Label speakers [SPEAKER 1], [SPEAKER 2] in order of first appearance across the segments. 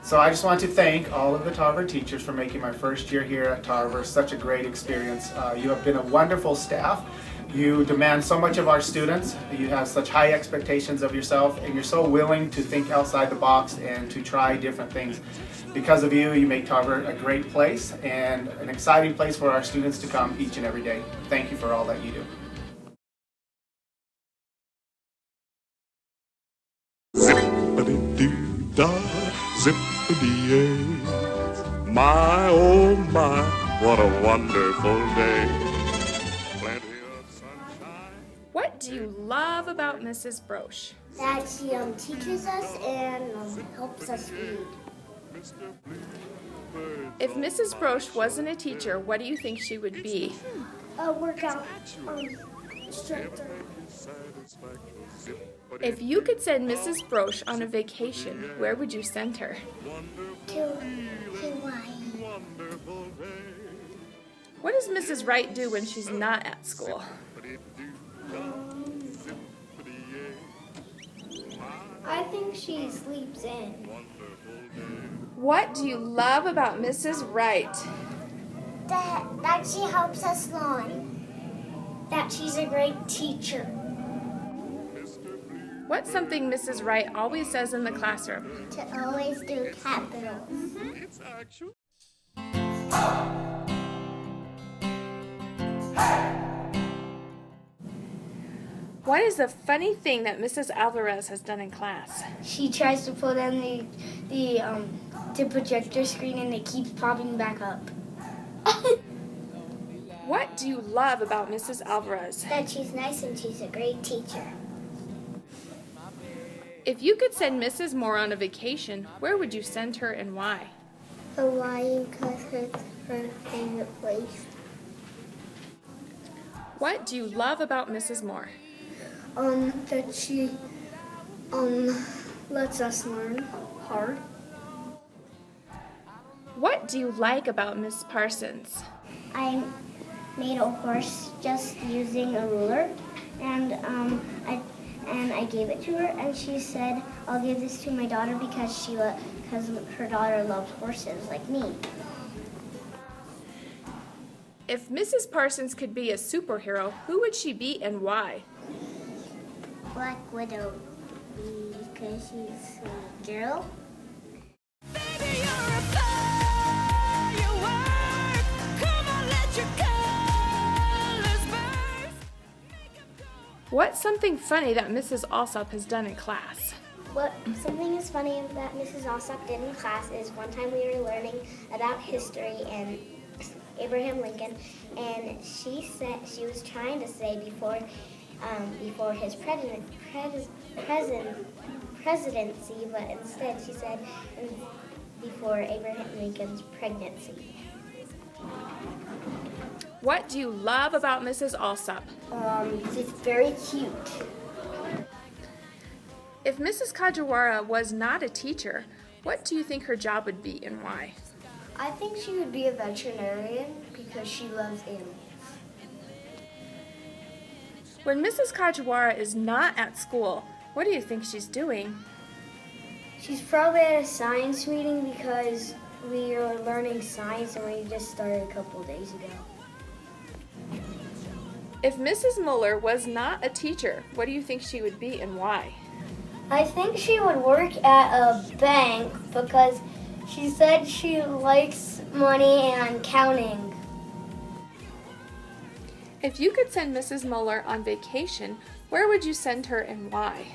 [SPEAKER 1] So I just want to thank all of the Tarver teachers for making my first year here at Tarver such a great experience. You have been a wonderful staff. You demand so much of our students. You have such high expectations of yourself, and you're so willing to think outside the box and to try different things. Because of you, you make Tarver a great place and an exciting place for our students to come each and every day. Thank you for all that you do.
[SPEAKER 2] Zippity-doo-dah, zippity-yay. My, oh my, what a wonderful day. Plenty of sunshine.
[SPEAKER 3] What do you love about Mrs. Broche?
[SPEAKER 4] That she teaches us and helps us read.
[SPEAKER 3] If Mrs. Broche wasn't a teacher, what do you think she would be?
[SPEAKER 4] A workout instructor.
[SPEAKER 3] If you could send Mrs. Broche on a vacation, where would you send her?
[SPEAKER 4] To Hawaii.
[SPEAKER 3] What does Mrs. Wright do when she's not at school?
[SPEAKER 4] I think she sleeps in.
[SPEAKER 3] What do you love about Mrs. Wright?
[SPEAKER 4] That she helps us learn. That she's a great teacher.
[SPEAKER 3] What's something Mrs. Wright always says in the classroom?
[SPEAKER 4] To always do capitals.
[SPEAKER 3] What is the funny thing that Mrs. Alvarez has done in class?
[SPEAKER 4] She tries to pull down the projector screen and it keeps popping back up.
[SPEAKER 3] What do you love about Mrs. Alvarez?
[SPEAKER 4] That she's nice and she's a great teacher.
[SPEAKER 3] If you could send Mrs. Moore on a vacation, where would you send her and why?
[SPEAKER 4] Hawaii, because it's her favorite place.
[SPEAKER 3] What do you love about Mrs. Moore?
[SPEAKER 4] That she lets us learn hard.
[SPEAKER 3] What do you like about Miss Parsons?
[SPEAKER 4] I made a horse just using a ruler, and I gave it to her, and she said, "I'll give this to my daughter because her daughter loves horses like me."
[SPEAKER 3] If Mrs. Parsons could be a superhero, who would she be and why?
[SPEAKER 4] Black Widow, because she's a girl.
[SPEAKER 5] Baby, you're a firework. Come on, let your colors burst.
[SPEAKER 3] What's something funny that Mrs. Alsop has done in class?
[SPEAKER 4] Something is funny that Mrs. Alsop did in class is one time we were learning about history and Abraham Lincoln, and she said she was trying to say before his presidency, but instead she said before Abraham Lincoln's pregnancy.
[SPEAKER 3] What do you love about Mrs. Alsop?
[SPEAKER 4] She's very cute.
[SPEAKER 3] If Mrs. Kajiwara was not a teacher, what do you think her job would be and why?
[SPEAKER 4] I think she would be a veterinarian because she loves animals.
[SPEAKER 3] When Mrs. Kajiwara is not at school, what do you think she's doing?
[SPEAKER 4] She's probably at a science meeting because we are learning science and we just started a couple of days ago.
[SPEAKER 3] If Mrs. Muller was not a teacher, what do you think she would be and why?
[SPEAKER 4] I think she would work at a bank because she said she likes money and counting.
[SPEAKER 3] If you could send Mrs. Muller on vacation, where would you send her and why?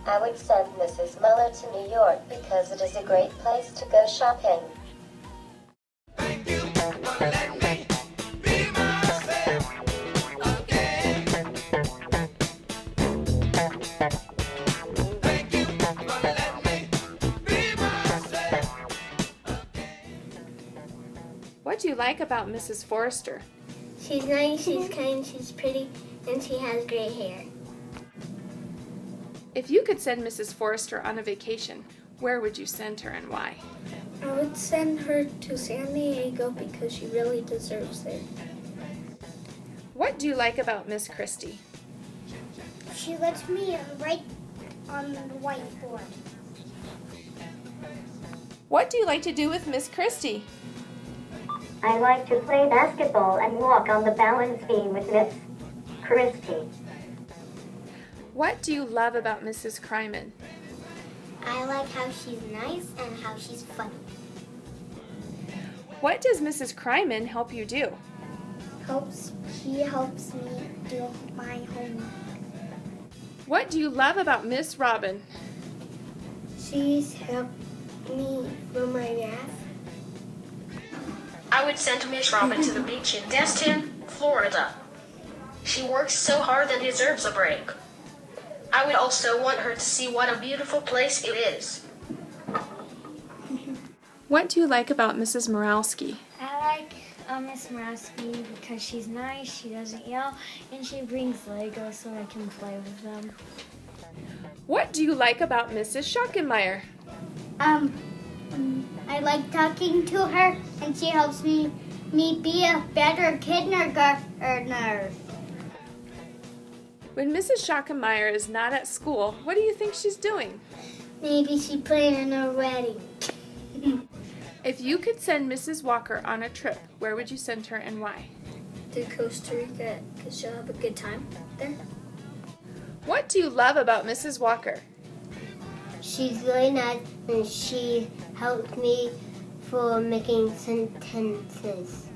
[SPEAKER 6] I would send Mrs. Muller to New York because it is a great place to go shopping.
[SPEAKER 5] Thank you for letting me be myself again. Thank you for letting me be myself again.
[SPEAKER 3] What do you like about Mrs. Forrester?
[SPEAKER 4] She's nice, she's kind, she's pretty, and she has gray hair.
[SPEAKER 3] If you could send Mrs. Forrester on a vacation, where would you send her and why?
[SPEAKER 4] I would send her to San Diego because she really deserves it.
[SPEAKER 3] What do you like about Miss Christie?
[SPEAKER 4] She lets me write on the whiteboard.
[SPEAKER 3] What do you like to do with Miss Christie?
[SPEAKER 7] I like to play basketball and walk on the balance beam with Miss Christie.
[SPEAKER 3] What do you love about Mrs. Kryman?
[SPEAKER 4] I like how she's nice and how she's funny.
[SPEAKER 3] What does Mrs. Kryman help you do?
[SPEAKER 4] She helps me do my homework.
[SPEAKER 3] What do you love about Miss Robin?
[SPEAKER 4] She's helped me for my math.
[SPEAKER 8] I would send Miss Robin to the beach in Destin, Florida. She works so hard and deserves a break. I would also want her to see what a beautiful place it is.
[SPEAKER 3] What do you like about Mrs. Moralski?
[SPEAKER 9] I like Miss Morasky because she's nice, she doesn't yell, and she brings Legos so I can play with them.
[SPEAKER 3] What do you like about Mrs. Schockenmeyer?
[SPEAKER 4] I like talking to her, and she helps me be a better kindergartner.
[SPEAKER 3] When Mrs. Schockenmeyer is not at school, what do you think she's doing?
[SPEAKER 4] Maybe she's playing in a wedding.
[SPEAKER 3] If you could send Mrs. Walker on a trip, where would you send her and why?
[SPEAKER 9] To Costa Rica because she'll have a good time there.
[SPEAKER 3] What do you love about Mrs. Walker?
[SPEAKER 4] She's really nice, and she helped me for making sentences.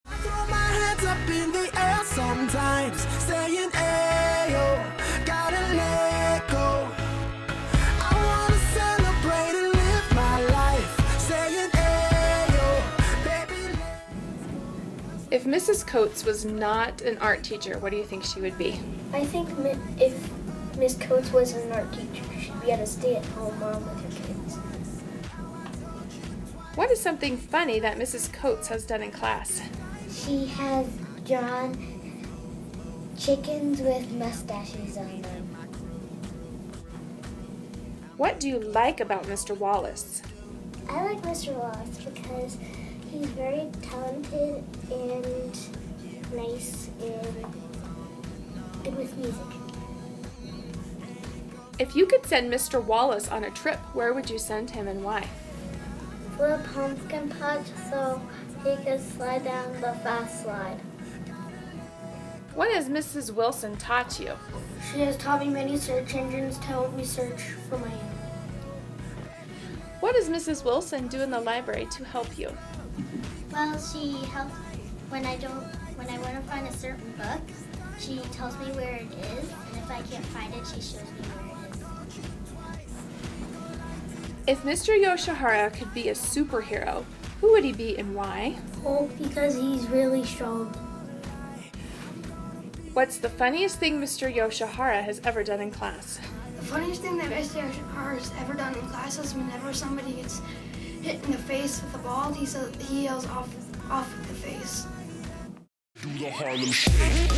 [SPEAKER 5] I throw my hands up in the air sometimes, saying, ayo, gotta let go. I wanna celebrate and live my life, saying, ayo, baby.
[SPEAKER 3] If Mrs. Coates was not an art teacher, what do you think she would be?
[SPEAKER 9] I think if Miss Coates was an art teacher, she'd be at a stay-at-home mom with her kids.
[SPEAKER 3] What is something funny that Mrs. Coates has done in class?
[SPEAKER 4] She has drawn chickens with mustaches on them.
[SPEAKER 3] What do you like about Mr. Wallace?
[SPEAKER 4] I like Mr. Wallace because he's very talented and nice and good with music.
[SPEAKER 3] If you could send Mr. Wallace on a trip, where would you send him and why?
[SPEAKER 4] For a pumpkin patch so he could slide down the fast slide.
[SPEAKER 3] What has Mrs. Wilson taught you?
[SPEAKER 9] She has taught me many search engines to help me search for my answer.
[SPEAKER 3] What does Mrs. Wilson do in the library to help you?
[SPEAKER 4] Well, she helps when I want to find a certain book. She tells me where it is, and if I can't find it, she shows me where it is.
[SPEAKER 3] If Mr. Yoshihara could be a superhero, who would he be and why?
[SPEAKER 9] Oh, because he's really strong.
[SPEAKER 3] What's the funniest thing Mr. Yoshihara has ever done in class?
[SPEAKER 10] The funniest thing that Mr. Yoshihara has ever done in class is whenever somebody gets hit in the face with a ball, he yells off the face.
[SPEAKER 2] Do the Harlem Shake.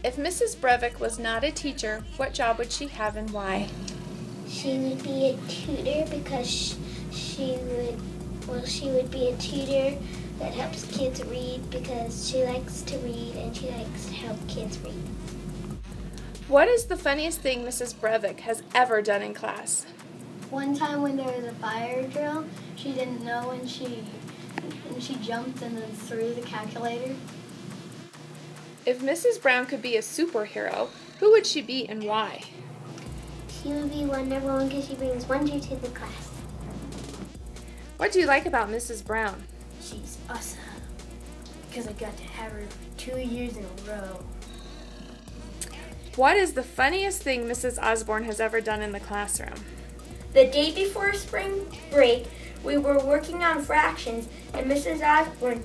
[SPEAKER 3] If Mrs. Brevik was not a teacher, what job would she have and why?
[SPEAKER 4] She would be a tutor because she would be a tutor that helps kids read because she likes to read and she likes to help kids read.
[SPEAKER 3] What is the funniest thing Mrs. Brevik has ever done in class?
[SPEAKER 9] One time when there was a fire drill, she didn't know and she jumped and then threw the calculator.
[SPEAKER 3] If Mrs. Brown could be a superhero, who would she be and why?
[SPEAKER 4] She would be Wonder Woman because she brings wonder to the class.
[SPEAKER 3] What do you like about Mrs. Brown?
[SPEAKER 9] She's awesome because I got to have her 2 years in a row.
[SPEAKER 3] What is the funniest thing Mrs. Osborne has ever done in the classroom?
[SPEAKER 11] The day before spring break, we were working on fractions, and Mrs. Osborne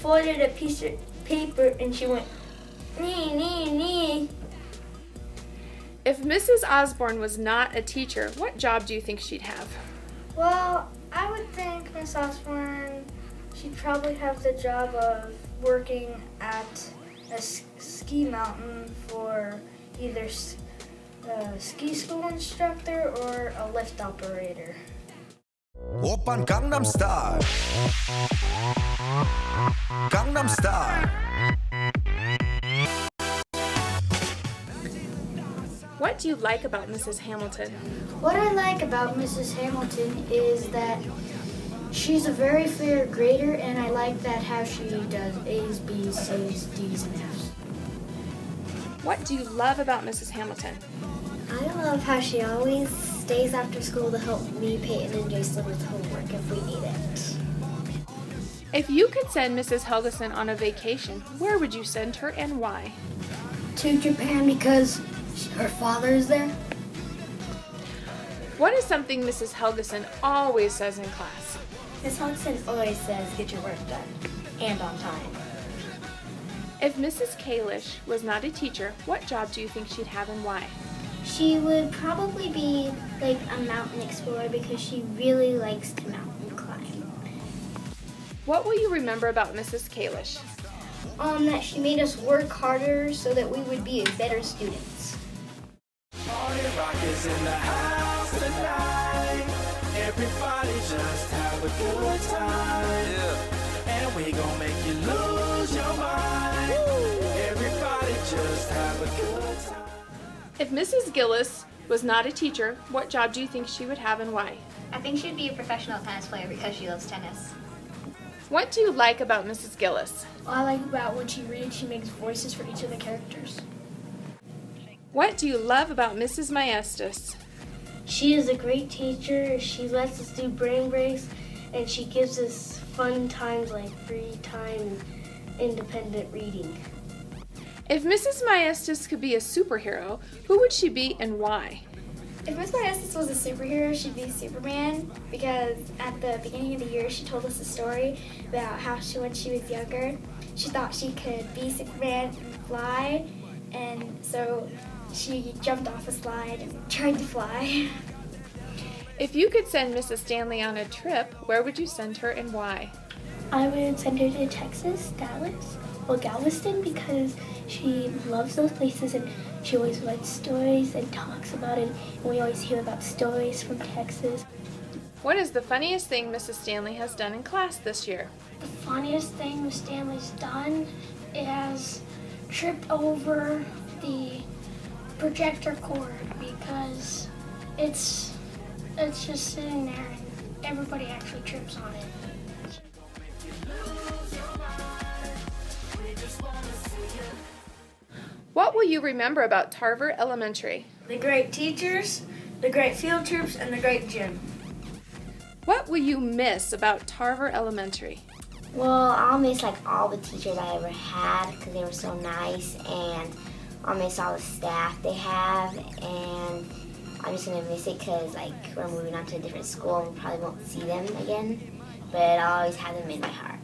[SPEAKER 11] folded a piece of paper and she went, nee, nee, nee.
[SPEAKER 3] If Mrs. Osborne was not a teacher, what job do you think she'd have?
[SPEAKER 9] Well, I would think Miss Osborne, she'd probably have the job of working at a ski mountain for either a ski school instructor or a lift operator.
[SPEAKER 5] Oppan Gangnam Style. Gangnam Style.
[SPEAKER 3] do you like about Mrs. Hamilton?
[SPEAKER 9] What I like about Mrs. Hamilton is that she's a very fair grader, and I like that how she does A's, B's, C's, D's, and F's.
[SPEAKER 3] What do you love about Mrs. Hamilton?
[SPEAKER 4] I love how she always stays after school to help me, Peyton, and Jason with homework if we need it.
[SPEAKER 3] If you could send Mrs. Helgeson on a vacation, where would you send her and why?
[SPEAKER 9] To Japan because her father is there.
[SPEAKER 3] What is something Mrs. Helgeson always says in class?
[SPEAKER 11] Miss Helgeson always says, get your work done, and on time.
[SPEAKER 3] If Mrs. Kalish was not a teacher, what job do you think she'd have and why?
[SPEAKER 4] She would probably be like a mountain explorer because she really likes to mountain climb.
[SPEAKER 3] What will you remember about Mrs. Kalish?
[SPEAKER 9] That she made us work harder so that we would be better students.
[SPEAKER 5] Party rock is in the house tonight. Everybody just have a good time. And we gon' make you lose your mind. Everybody just have a good time.
[SPEAKER 3] If Mrs. Gillis was not a teacher, what job do you think she would have and why?
[SPEAKER 12] I think she'd be a professional tennis player because she loves tennis.
[SPEAKER 3] What do you like about Mrs. Gillis?
[SPEAKER 10] I like about when she reads, she makes voices for each of the characters.
[SPEAKER 3] What do you love about Mrs. Maestas?
[SPEAKER 13] She is a great teacher. She lets us do brain breaks, and she gives us fun times like free time and independent reading.
[SPEAKER 3] If Mrs. Maestas could be a superhero, who would she be and why?
[SPEAKER 10] If Miss Maestas was a superhero, she'd be Superman because at the beginning of the year she told us a story about how when she was younger, she thought she could be Superman and fly, and so she jumped off a slide and tried to fly.
[SPEAKER 3] If you could send Mrs. Stanley on a trip, where would you send her and why?
[SPEAKER 13] I would send her to Texas, Dallas, or Galveston because she loves those places and she always writes stories and talks about it, and we always hear about stories from Texas.
[SPEAKER 3] What is the funniest thing Mrs. Stanley has done in class this year?
[SPEAKER 13] The funniest thing Miss Stanley's done is tripped over the projector cord because it's just sitting there and everybody actually trips on it.
[SPEAKER 3] What will you remember about Tarver Elementary?
[SPEAKER 9] The great teachers, the great field trips, and the great gym.
[SPEAKER 3] What will you miss about Tarver Elementary?
[SPEAKER 4] Well, I'll miss like all the teachers I ever had because they were so nice, and I'll miss all the staff they have, and I'm just gonna miss it because like we're moving on to a different school and we probably won't see them again, but I'll always have them in my heart.